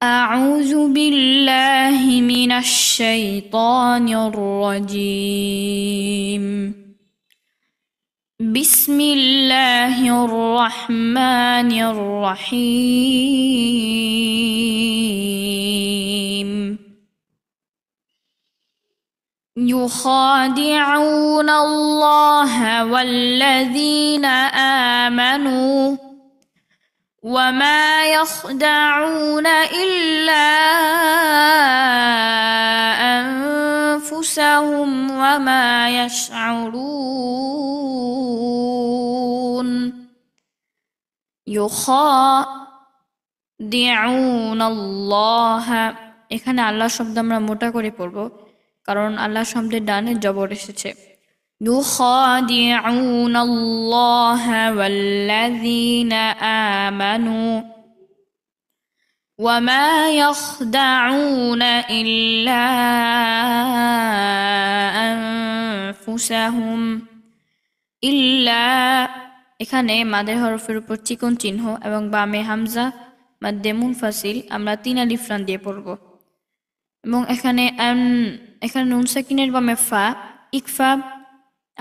أعوذ بالله من الشيطان الرجيم. بسم الله الرحمن الرحيم. يخادعون الله والذين آمنوا وما يخدعون إلا أنفسهم وما يشعرون. يخادعون الله এখানে আল্লাহ শব্দ আমরা মোটা করে পড়ব, কারণ আল্লাহ শব্দের ডানে জবর এসেছে। يخادعون الله والذين آمنوا وما يخدعون إلا أنفسهم إلا এখানে মাদের হরফের উপর চিকন চিহ্ন এবং বামে হামজা মাদ্দে মুনফাসিল আমরা 3 আলিফ লাম দিয়ে পড়ব। এবং এখানে নুন সাকিনের বামে ফা ইকফা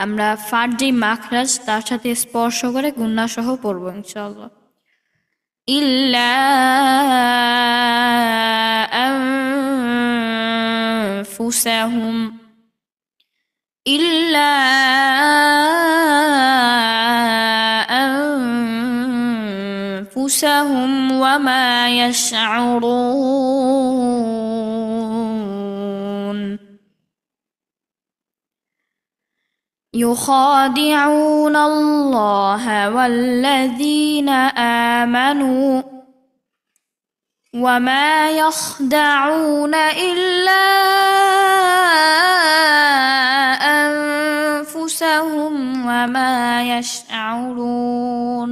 আমরা ফার যে মাখরাজ তার সাথে স্পর্শ করে গুন্না সহ পড়ব ইনশাআল্লাহ। ইল্লা আনফুসাহুম ইল্লা আনফুসাহুম ওয়া মা ইয়াশউরুন। يخادعون الله والذين آمنوا وما يخدعون إلا أنفسهم وما يشعرون.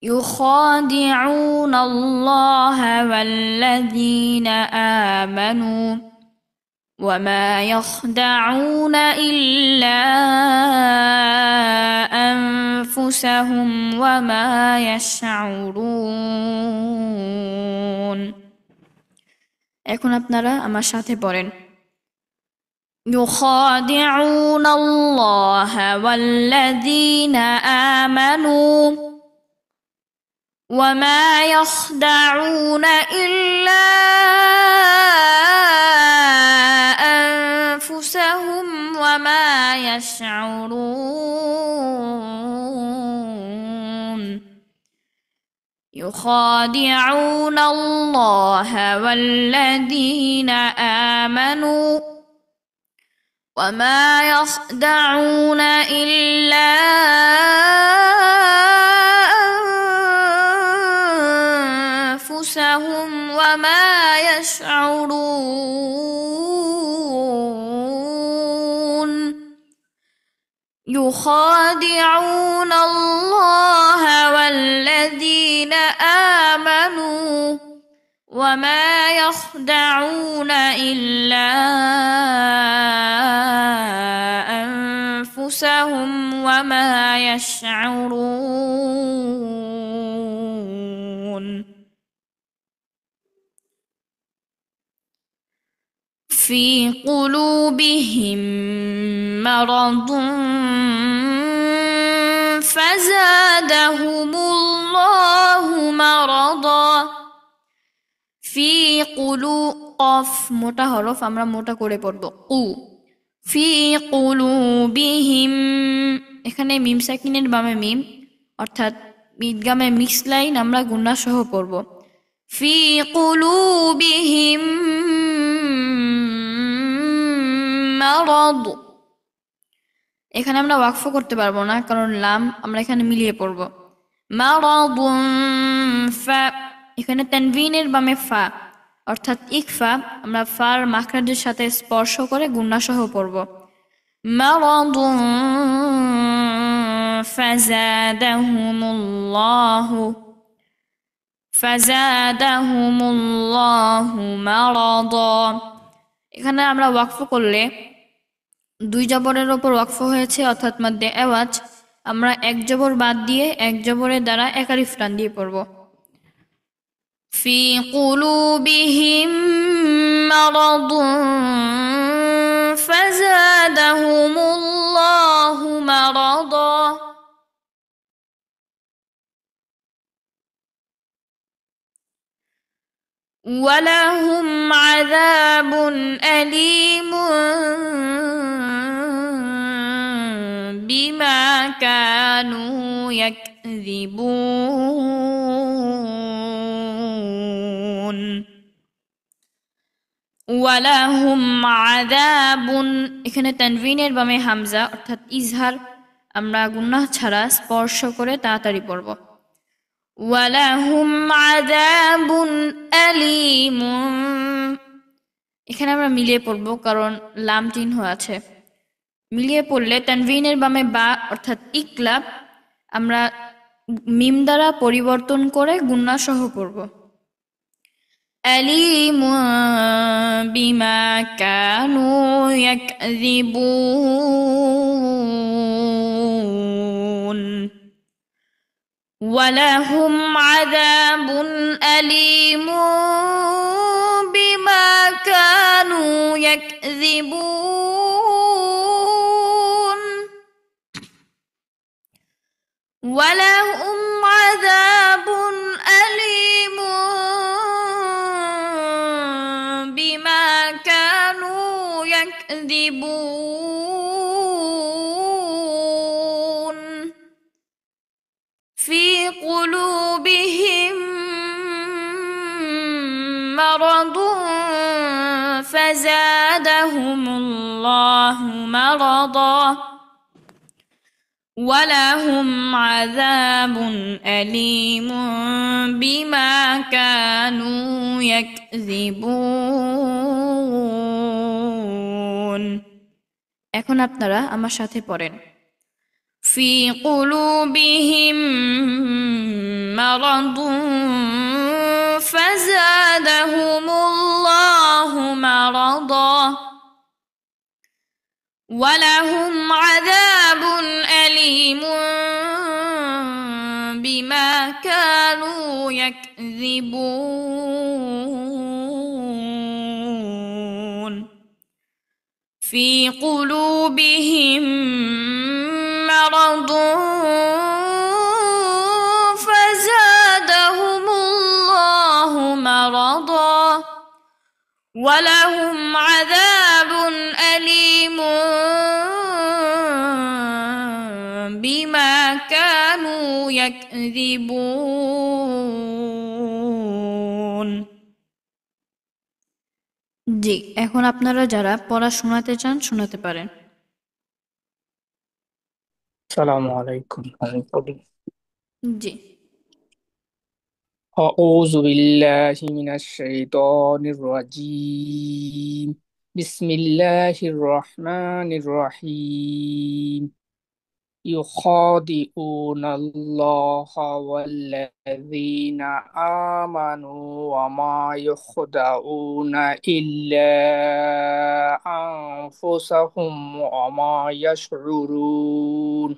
يخادعون الله والذين آمنوا وما يخدعون إلا أنفسهم وما يشعرون. এখন আপনারা আমার সাথে পড়েন। يخادعون الله والذين آمنوا وما يخدعون إلا أنفسهم وما يشعرون. يخادعون الله والذين آمنوا وما يخدعون إلا أنفسهم وما يشعرون. يخادعون الله والذين آمنوا وما يخدعون إلا أنفسهم وما يشعرون. في قلوبهم مرض فزادهم الله مرضا. في قلوب قف মোটা হরফ আমরা মোটা করে পড়ব উ। في قلوبهم এখানে মিম সাকিনের বামে মিম অর্থাৎ ঈদগামে মিক্স লাইন আমরা গুন্না সহ পড়ব। في قلوبهم মারাদ এখানে আমরা ওয়াকফ করতে পারবো না, কারণ লাম আমরা এখানে মিলিয়ে পড়ব। মারাদুন ফা এখানে তানভিনের বামে ফা অর্থাৎ ইকফা আমরা ফার মাখরাজের সাথে স্পর্শ করে গুন্না সহ পড়ব। মারাদুন ফাজাদাহুমুল্লাহু মারাদা এখানে আমরা ওয়াকফ করলে 2 জবরের উপর ওয়াকফ হয়েছে অর্থাৎ মধ্যে আওয়াজ আমরা এক জবর বাদ দিয়ে এক জবরের দ্বারা এক আলিফ টান দিয়ে পড়ব। في قلوبهم مرض فزادهم الله مرضا ولهم عذاب أليم بما كانوا يكذبون ওয়ালাহুম আযাবুন এখানে তানভিনের বামে হামজা অর্থাৎ ইজহার আমরা গুনাহ ছাড়া স্পর্শ করে তাড়াতাড়ি পড়ব ওয়ালাহুম আযাবুন আলীমুন এখানে আমরা মিলিয়ে পড়ব কারণ লাম চিহ্ন আছে মিলিয়ে পড়লে তানভিনের বামে বা অর্থাৎ ইকলাব আমরা মিম দ্বারা পরিবর্তন করে গুনাহ সহ পড়ব أليم بما كانوا يكذبون ولهم عذاب أليم بما كانوا يكذبون ولهم عذاب أليم بما كانوا يكذبون في قلوبهم مرض فزادهم الله مرضا ولهم عذاب أليم بما كانوا يكذبون এখন আপনারা আমার সাথে পড়েন في قلوبهم مرض فزادهم الله مرضا ولهم عذاب أليم بما كانوا يكذبون في قلوبهم مرض فزادهم الله مرضا ولهم عذاب أليم بما كانوا يكذبون জি এখন আপনারা যারা পড়া শোনাতে চান শোনাতে পারেন আসসালামু আলাইকুম আমি পড়ি জি أعوذ بالله من الشيطان الرجيم بسم الله الرحمن الرحيم يخادعون الله والذين آمنوا وما يخدعون إلا أنفسهم وما يشعرون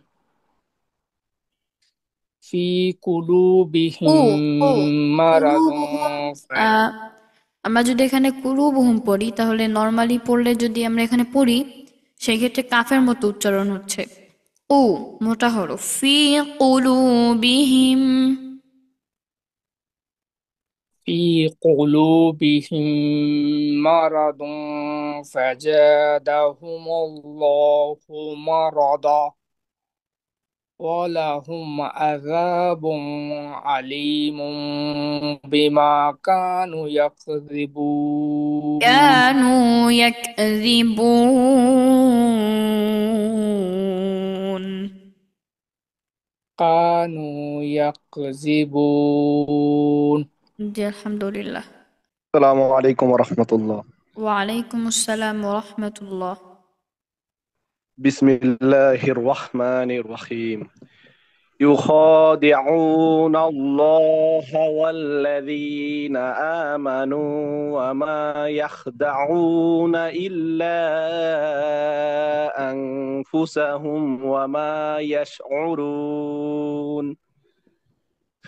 في قلوبهم ও مرض কুলুবুহুম আমরা যদি এখানে কুলুবুহুম পড়ি তাহলে নর্মালি পড়লে যদি আমরা এখানে পড়ি সেই ক্ষেত্রে কাফের মতো উচ্চারণ হচ্ছে ও মোটা হরফ ফি কুলুবিহিম في قلوبهم مرض فزادهم الله مرضا ولهم عذاب عليم بما كانوا يكذبون كانوا يكذبون كانوا يكذبون জি আলহামদুলিল্লাহ السلام عليكم ورحمة الله. ওয়ালাইকুম আসসালাম ওয়া রাহমাতুল্লাহ بسم الله الرحمن الرحيم. يخادعون الله والذين آمنوا وما يخدعون إلا أنفسهم وما يشعرون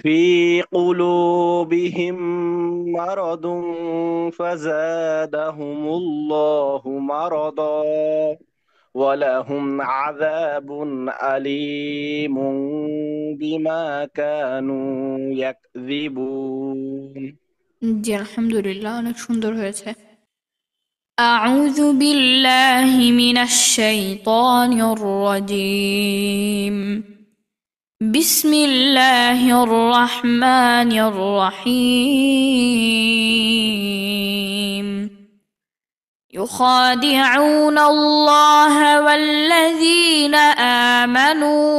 في قلوبهم مرض فزادهم الله مرضا ولهم عذاب أليم بما كانوا يكذبون জি আলহামদুলিল্লাহ, অনেক সুন্দর হয়েছে। أعوذ بالله من الشيطان الرجيم. بسم الله الرحمن الرحيم. يخادعون الله والذين آمنوا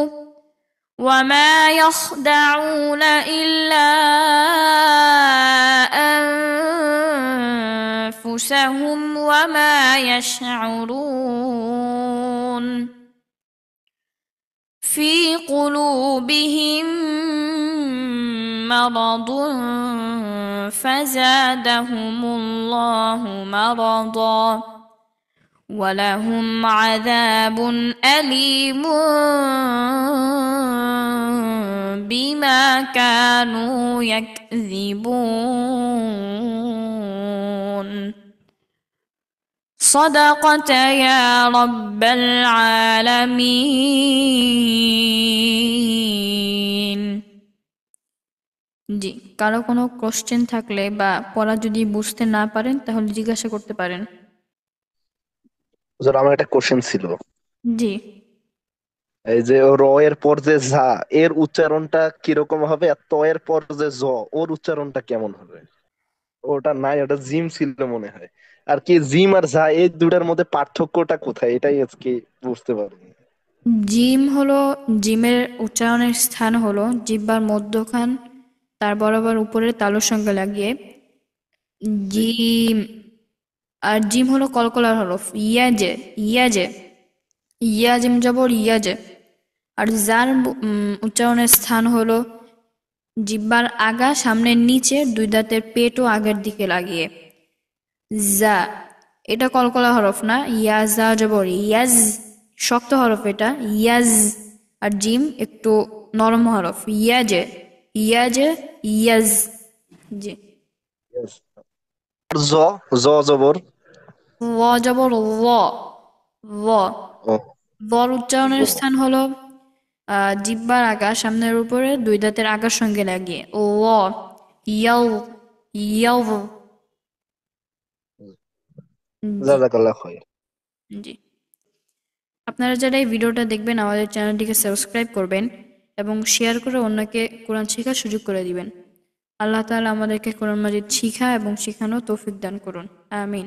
وما يخدعون إلا أنفسهم وما يشعرون. في قلوبهم مرض فزادهم الله مرضا ولهم عذاب أليم بما كانوا يكذبون. صدقت يا رب العالمين. জি, কারো কোনো কোশ্চেন থাকলে বা পড়া যদি বুঝতে না পারেন তাহলে জিজ্ঞাসা করতে পারেন। হুজুর, আমার একটা কোশ্চেন ছিল। জি, এই যে র এর পর যে ঝা, এর উচ্চারণটা কিরকম হবে? আর ত এর পর যে জ, ওর উচ্চারণটা কেমন হবে? ওটা নাই, ওটা জিম ছিল মনে হয়। আর কি জিম আর ঝা, এই দুটার মধ্যে পার্থক্যটা কোথায়, এটাই আজকে বুঝতে পারিনি। জিম হলো, জিমের উচ্চারণের স্থান হলো জিহ্বার মধ্যখান, তার বরাবর উপরের তালুর সঙ্গে লাগিয়ে জি। জিম। আর জিম হলো কলকলার হরফ, ইয়াজে, ইয়াজে, ইয়াজিম জবর ইয়াজে। আর যার উচ্চারণের স্থান হলো জিহ্বার আগা সামনের নিচে, দুই দাঁতের পেটও আগের দিকে লাগিয়ে জা। এটা কলকলা হরফ না, ইয়াজা জবর ইয়াজ, শক্ত হরফ এটা, ইয়াজ। আর জিম একটু নরম হরফ, ইয়াজে, ইয়াজে, ইয়াজ। জি। Yes. আর জ, জ জবর। ল জবর ল, ল। ও, বর উচ্চারণের ল। স্থান হলো জিহ্বার আগা সামনের উপরে, দুই দাঁতের আগার সঙ্গে লাগিয়ে ল, ইয়াল, ইয়াল। জি, জাযাকাল্লাহ খাইর। জি। আপনারা যারা এই ভিডিওটা দেখবেন আমাদের চ্যানেলটিকে সাবস্ক্রাইব করবেন এবং শেয়ার করে অন্যকে কোরআন শেখার সুযোগ করে দিবেন। আল্লাহ তাআলা আমাদেরকে কোরআন মাজিদ শিখা এবং শেখানো তৌফিক দান করুন। আমিন।